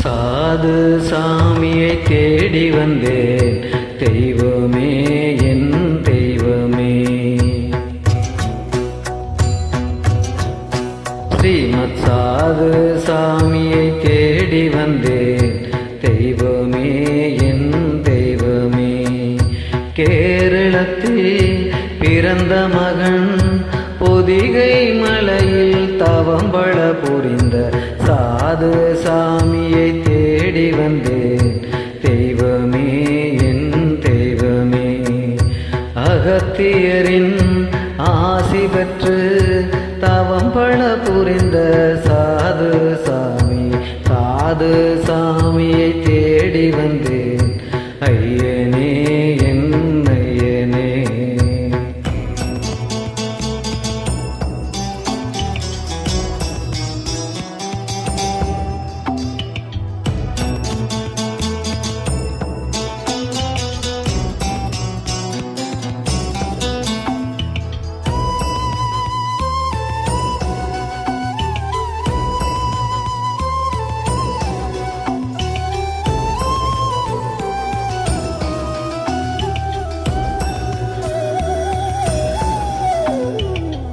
சாது சாமியை தேடி வந்தேன், தெய்வமே என் தெய்வமே. ஸ்ரீமத் சாது சாமியை தேடி வந்தேன், தெய்வமே என் தெய்வமே. கேரளத்தில் பிறந்த மகன், பொதிகை மலையில் தவம்பள புரிந்த சாது சாமியை தேடி வந்தேன், தெய்வமே என் தெய்வமே. அகத்தியரின் ஆசி பெற்று தவம்பள புரிந்த சாது சாமி, சாது சாமியை தேடி வந்தேன், ஐயனே என் ஐயனே.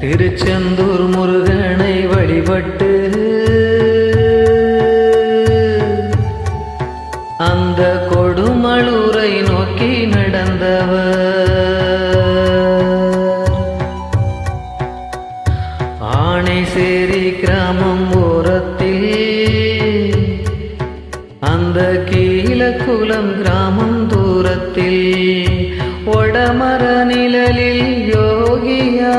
திருச்செந்தூர் முருகனை வழிபட்டு அந்த கொடுமளூரை நோக்கி நடந்தவர், ஆணைசேரி கிராமம் ஓரத்தில் அந்த கீழக்குளம் கிராமம் தூரத்தில் ஒடமர நிழலில் யோகியா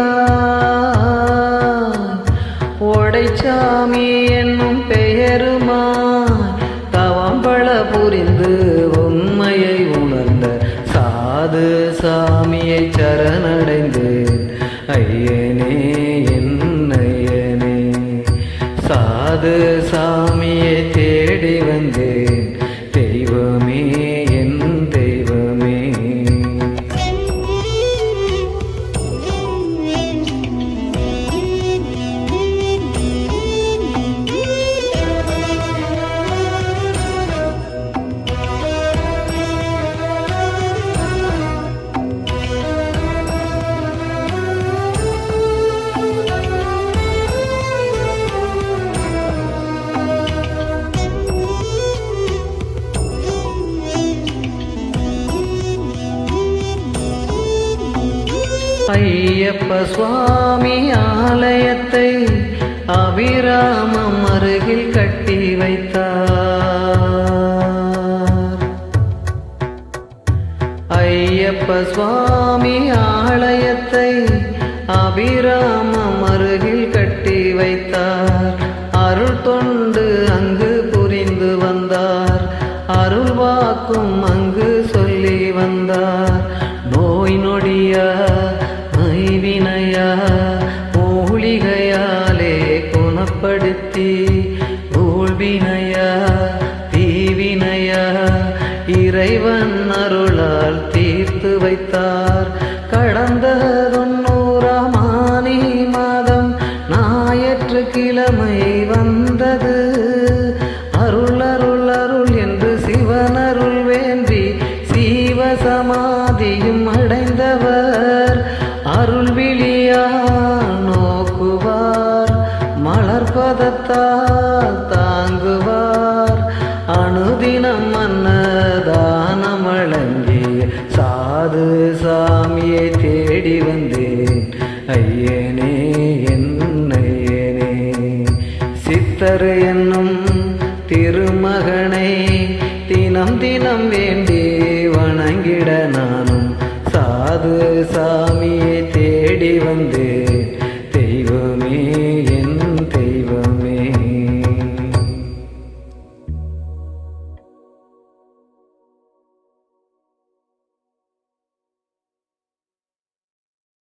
ஒடைச்சாமி என்னும் பெயருமாய் தவம்பள புரிந்து உண்மையை உணர்ந்த சாது சாமியை சரணடைந்து, ஐயனே என் ஐயனே. சாது சாமியை தேடி வந்தேன், தெய்வமே என் தெய்வமே. ஐயப்ப சுவாமி ஆலயத்தை அபிராமம் அருகில் கட்டி வைத்தார். ஐயப்ப சுவாமி ஆலயத்தை அபிராமம் அருகில் கட்டி வைத்தார். அருள் தொண்டு அங்கு புரிந்து வந்தார், அருள் வாக்கும் அங்கு சொல்லி வந்தார். நோய் நொடியா மைவினையா மூலிகையாலே குணப்படுத்தி, ஊழ்வினையா தீவினையா இறைவன் அருளால் தீர்த்து வைத்தார். கடந்த 90ஆம் ஆனி மாதம் ஞாயிற்றுக்கிழமை வந்தது. அருள் அருள் அருள் என்று சிவனருள் வேண்டி சீவசமாதியும் அடைந்தவர். அருள் விழியால் நோக்குவார், மலர்பதத்தால் தாங்குவார். அனுதினம் அன்னதானம் வழங்கிய சாது சாமியை தேடி வந்தேன், ஐயனே என் ஐயனே. சித்தர் என்னும் திருமகனை தினம் தினம் வேண்டி வணங்கிட நானும் சாது சாமியை தேடி வந்தேன்,